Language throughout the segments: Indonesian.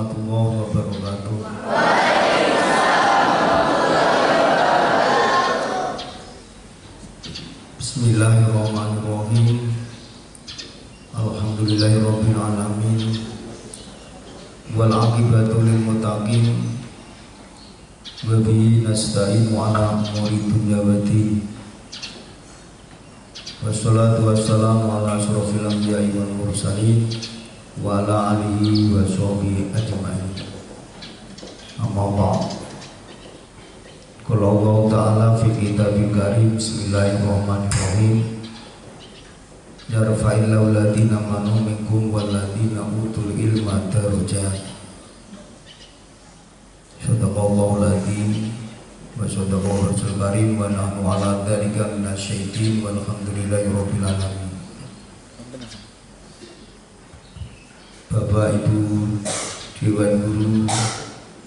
warahmatullahi wabarakatuh. Bismillahirrahmanirrahim. Alhamdulillahirabbil alamin. Wal aqibatu lil muttaqin. Wa bihi nasta'inu ala umuri dunya waddin. Wassalatu wassalamu ala asyrofil anbiya'i wal mursalin wa ala alihi wa sahbihi ajma'in. Amma ba'd. Qala Allah ta'ala fi kitabil karim. Bismillahirrahmanirrahim. Yarfa'illahu alladziina amanu minkum walladziina utul ilma darajat. Shadaqallahu al-azim wa shadaqallahu rasul karim wa nahnu ala dzalika minasyaitin walhamdulillahirabbil alamin. Bapak Ibu Dewan Guru,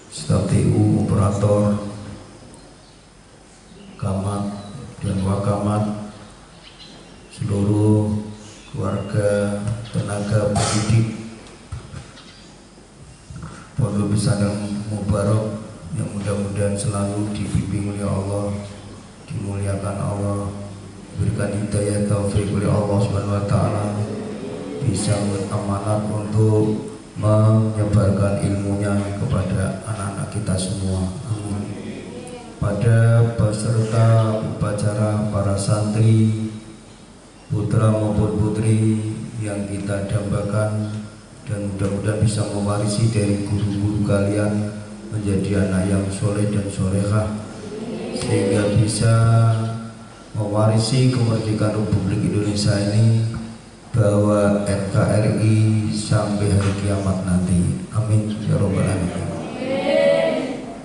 staf TU, operator, camat dan wakamat, seluruh keluarga, tenaga pendidik Pondok Pesantren Mubarak yang mudah-mudahan selalu dibimbing oleh Allah, dimuliakan Allah, berikan hidayah taufik oleh Allah Subhanahu wa taala, bisa amanat untuk menyebarkan ilmunya kepada anak-anak kita semua. Amin. Pada peserta upacara para santri, putra maupun putri yang kita dambakan, dan mudah-mudahan bisa mewarisi dari guru-guru kalian menjadi anak yang soleh dan solehah, sehingga bisa mewarisi kemerdekaan Republik Indonesia ini, bahwa NKRI sampai hari kiamat nanti. Amin ya robbal alamin.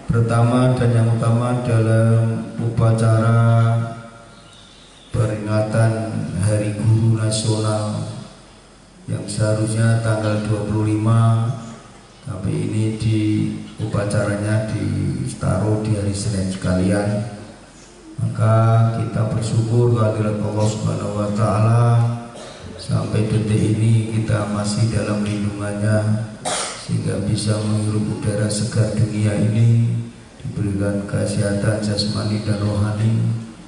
Pertama dan yang utama dalam upacara peringatan Hari Guru Nasional yang seharusnya tanggal 25, tapi ini di upacaranya ditaruh di hari Senin sekalian. Maka kita bersyukur kehadirat Allah Subhanahu wa taala, sampai detik ini kita masih dalam lindungannya, sehingga bisa menghirup udara segar dunia ini, diberikan kesehatan jasmani dan rohani,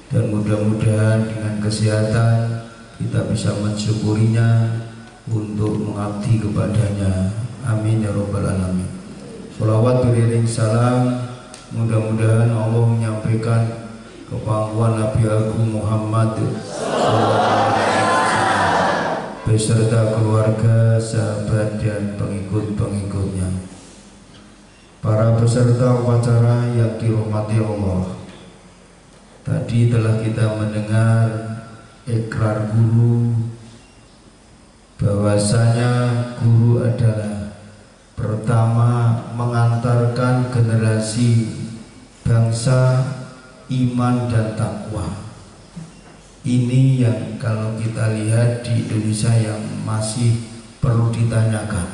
dan mudah-mudahan dengan kesehatan kita bisa mensyukurinya untuk mengabdi kepadanya. Amin ya robbal alamin. Sholawat beriring salam, mudah-mudahan Allah menyampaikan kepangkuan Nabi Agung Muhammad beserta keluarga, sahabat dan pengikut-pengikutnya. Para peserta upacara yang dirahmati Allah, tadi telah kita mendengar ikrar guru, bahwasanya guru adalah pertama mengantarkan generasi bangsa iman dan takwa. Ini yang kalau kita lihat di Indonesia yang masih perlu ditanyakan.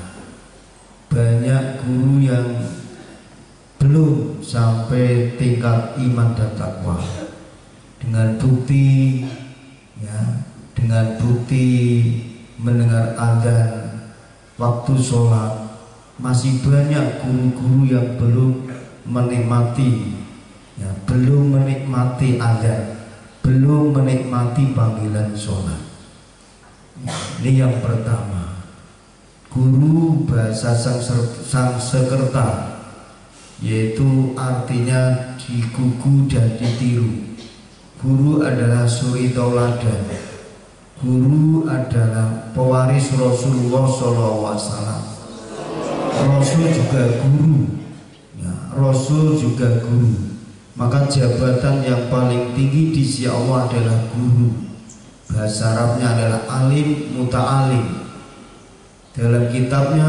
Banyak guru yang belum sampai tingkat iman dan takwa. Dengan bukti mendengar azan waktu sholat, masih banyak guru-guru yang belum menikmati azan, belum menikmati panggilan sholat. Ini yang pertama. Guru bahasa Sanskerta, yaitu artinya digugu dan ditiru. Guru adalah suri tauladan. Guru adalah pewaris Rasulullah SAW. Rasul juga guru, Rasul juga guru. Maka jabatan yang paling tinggi di sisi Allah adalah guru. Bahasa Arabnya adalah alim muta'alim. Dalam kitabnya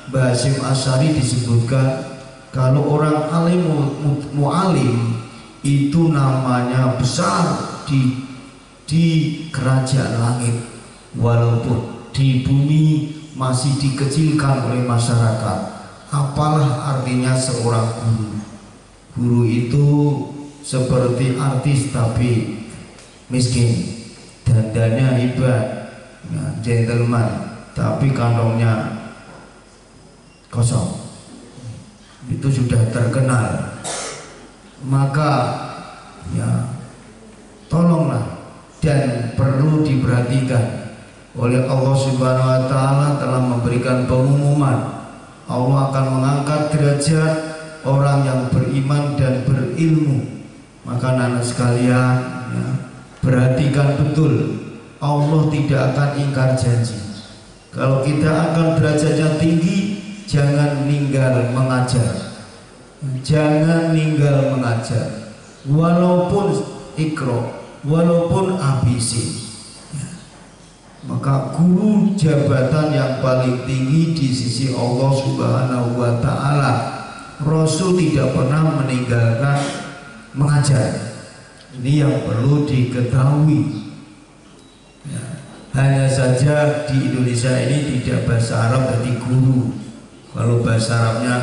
Mbah Hasyim Asy'ari disebutkan, kalau orang alim mu'alim itu namanya besar di kerajaan langit, walaupun di bumi masih dikecilkan oleh masyarakat. Apalah artinya seorang guru? Guru itu seperti artis tapi miskin, dandannya hebat, gentleman, tapi kantongnya kosong. itu sudah terkenal. Maka ya tolonglah, dan perlu diperhatikan oleh Allah Subhanahu wa taala telah memberikan pengumuman Allah akan mengangkat derajat orang yang beriman dan berilmu. Maka anak sekalian ya, perhatikan betul, Allah tidak akan ingkar janji. Kalau kita akan derajatnya tinggi, jangan ninggal mengajar. Jangan ninggal mengajar, walaupun Iqra, walaupun ABC ya. Maka guru jabatan yang paling tinggi di sisi Allah Subhanahu wa ta'ala. Rasul tidak pernah meninggalkan mengajar. Ini yang perlu diketahui ya. Hanya saja di Indonesia ini tidak bahasa Arab jadi guru. Kalau bahasa Arabnya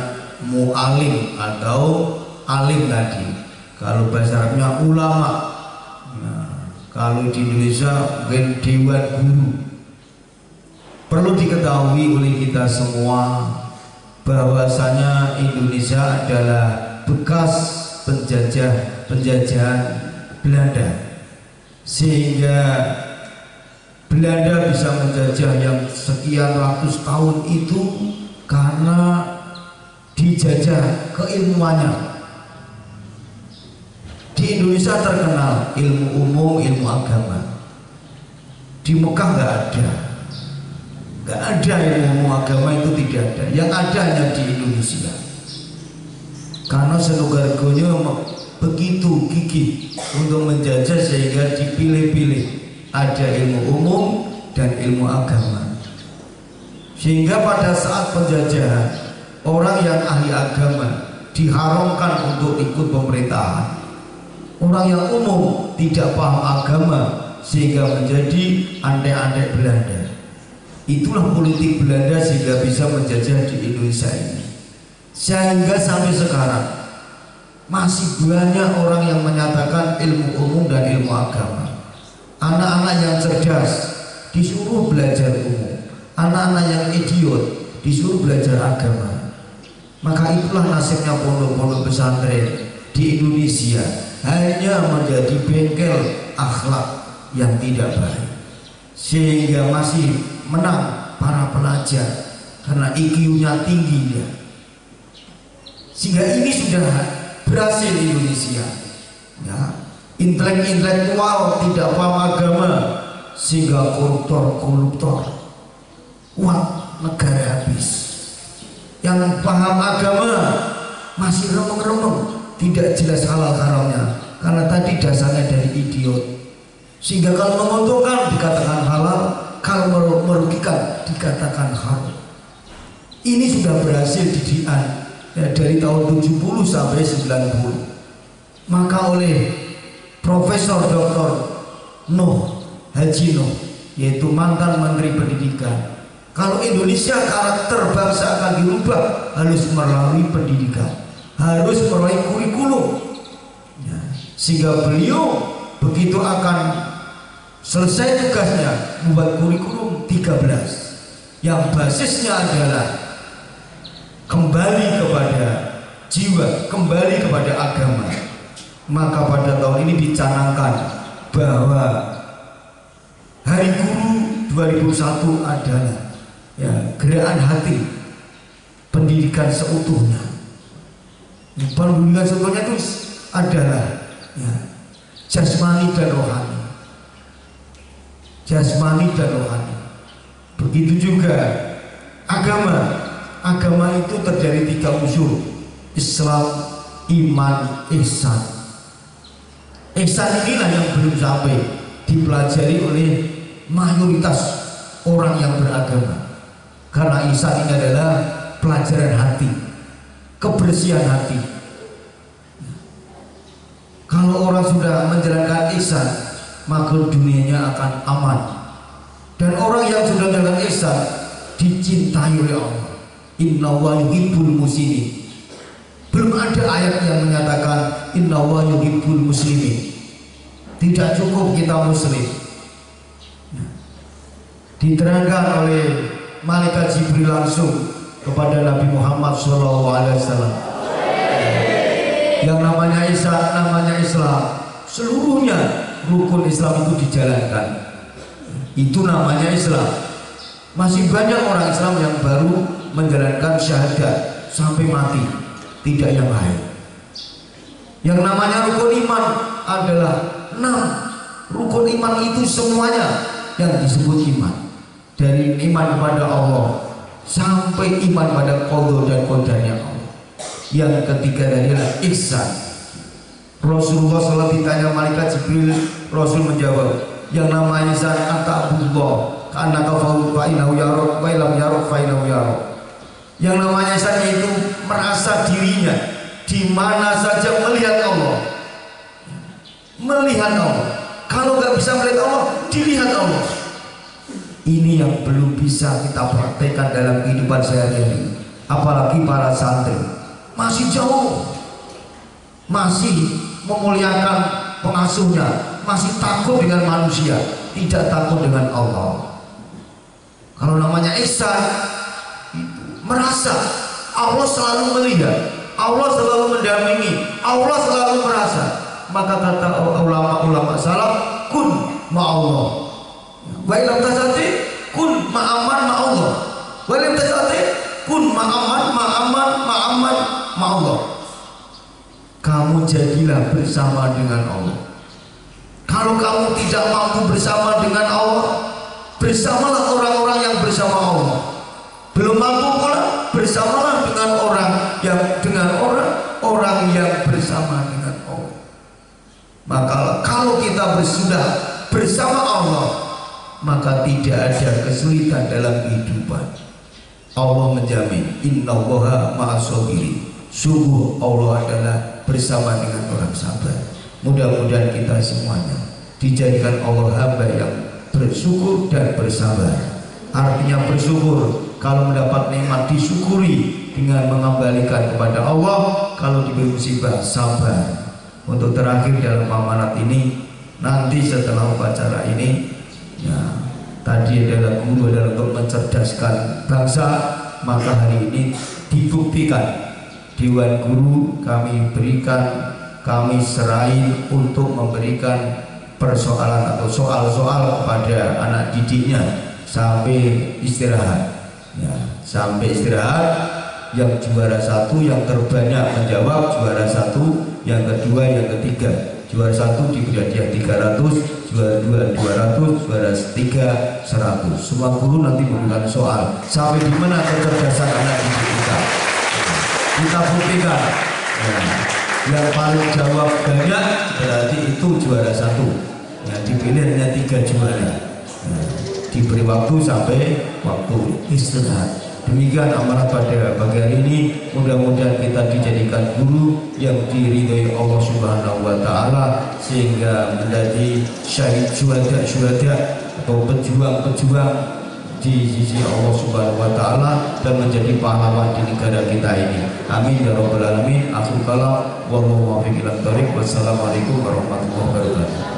mu'alim atau alim tadi. Kalau bahasa Arabnya ulama. Nah, kalau di Indonesia mungkin dewan guru. Perlu diketahui oleh kita semua bahwasanya Indonesia adalah bekas penjajahan Belanda, sehingga Belanda bisa menjajah yang sekian ratus tahun itu karena dijajah keilmuannya. Di Indonesia terkenal ilmu umum, ilmu agama. Di Mekah nggak ada ilmu umum agama, itu tidak ada. Yang ada hanya di Indonesia. Karena Senugargonya begitu gigih untuk menjajah sehingga dipilih-pilih. Ada ilmu umum dan ilmu agama. Sehingga pada saat penjajahan, orang yang ahli agama diharamkan untuk ikut pemerintahan. Orang yang umum tidak paham agama sehingga menjadi antek-antek Belanda. Itulah politik Belanda sehingga bisa menjajah di Indonesia ini. Sehingga sampai sekarang masih banyak orang yang menyatakan ilmu umum dan ilmu agama. Anak-anak yang cerdas disuruh belajar umum, anak-anak yang idiot disuruh belajar agama. Maka itulah nasibnya pondok-pondok pesantren di Indonesia, hanya menjadi bengkel akhlak yang tidak baik, sehingga masih menang para pelajar karena IQ-nya tinggi ya. Sehingga ini sudah berhasil di Indonesia ya. Intelektual tidak paham agama sehingga koruptor uang negara habis. Yang paham agama masih remeng-remeng, tidak jelas halal haramnya karena tadi dasarnya dari idiot. Sehingga kalau menguntungkan dikatakan halal, kalau merugikan dikatakan haram. Ini sudah berhasil didikan ya, dari tahun 70 sampai 90. Maka oleh Profesor Dr. Nuh Haji Nuh, yaitu mantan Menteri Pendidikan, kalau Indonesia karakter bangsa akan dirubah harus melalui pendidikan, harus melalui kurikulum ya. Sehingga beliau begitu akan selesai tugasnya membuat kurikulum 13 yang basisnya adalah kembali kepada jiwa, kembali kepada agama. Maka pada tahun ini dicanangkan bahwa Hari Guru 2001 adalah ya, gerakan hati pendidikan seutuhnya. Pendidikan seutuhnya itu adalah ya, jasmani dan rohani. Jasmani dan rohani. Begitu juga agama. Agama itu terdiri 3 unsur: Islam, iman, ihsan. Ihsan inilah yang belum sampai dipelajari oleh mayoritas orang yang beragama. Karena ihsan ini adalah pelajaran hati, kebersihan hati. Kalau orang sudah menjalankan ihsan, maka dunianya akan aman. Dan orang yang sudah menjalankan ihsan dicintai oleh Allah. Inna wa yuhibbul muslimin. Belum ada ayat yang menyatakan inna wa yuhibbul muslimin. Tidak cukup kita muslim. Diterangkan oleh malaikat Jibril langsung kepada Nabi Muhammad SAW. Islam, seluruhnya rukun Islam itu dijalankan. Itu namanya Islam. Masih banyak orang Islam yang baru menjalankan syahadat sampai mati, tidak yang lain. Yang namanya rukun iman adalah 6. Rukun iman itu semuanya yang disebut iman. Dari iman kepada Allah sampai iman pada qada dan qadarnya Allah. Yang ketiga adalah ihsan. Rasulullah SAW ditanya malaikat Jibril, Rasul menjawab, yang namanya ihsan anta'budullah ka'annaka fa innahu yaruk wa illam yaruk fa innahu yaruk. Yang namanya ihsan itu merasa dirinya di mana saja melihat Allah. Melihat Allah. Kalau nggak bisa melihat Allah, dilihat Allah. Ini yang belum bisa kita praktekkan dalam kehidupan sehari-hari. Apalagi para santri masih jauh, masih memuliakan pengasuhnya, masih takut dengan manusia, tidak takut dengan Allah. Kalau namanya ihsan, merasa Allah selalu melihat, Allah selalu mendampingi, Allah selalu merasa. Maka kata ulama-ulama salaf, kun ma'allah wa ilam tasati kun ma'aman ma'allah wa ilam tasati kun ma'aman ma'allah. Kamu jadilah bersama dengan Allah. Kalau kamu tidak mampu bersama dengan Allah, bersamalah orang-orang yang bersama Allah. Belum mampu pula, bersamalah dengan orang yang bersama dengan Allah. Maka kalau kita sudah bersama Allah, maka tidak ada kesulitan dalam kehidupan. Allah menjamin, innallaha ma'as-sabirin. Sungguh Allah adalah bersama dengan orang sabar. Mudah-mudahan kita semuanya dijadikan Allah hamba yang bersyukur dan bersabar. Artinya bersyukur kalau mendapat nikmat, disyukuri dengan mengembalikan kepada Allah. Kalau diberi musibah, sabar. Untuk terakhir dalam amanat ini, nanti setelah upacara ini, ya, tadi adalah guru adalah untuk mencerdaskan bangsa, maka hari ini dibuktikan. Dewan Guru kami berikan, kami serahin untuk memberikan persoalan atau soal-soal kepada anak didiknya sampai istirahat, ya, sampai istirahat. Yang juara 1 yang terbanyak menjawab juara 1, yang kedua, yang ketiga. Juara 1 diberi hadiah 300, juara 2 200, juara 3 100. Semua guru nanti memberikan soal sampai di mana kecerdasan anak didik kita. Kita buktikan, ya, yang paling jawab banyak berarti itu juara 1. Yang dipilih hanya 3 juara, ya, diberi waktu sampai waktu istirahat. Demikian amanat pada pagi hari ini. Mudah-mudahan kita dijadikan guru yang diridhoi Allah Subhanahu wa Ta'ala, sehingga menjadi syahid syuhada atau pejuang-pejuang di sisi Allah Subhanahu wa Ta'ala dan menjadi pahlawan di negara kita ini. Amin ya rabbal alamin. Akhirul kalam wallahu muwaffiq ila thoriq. Wassalamualaikum warahmatullahi wabarakatuh.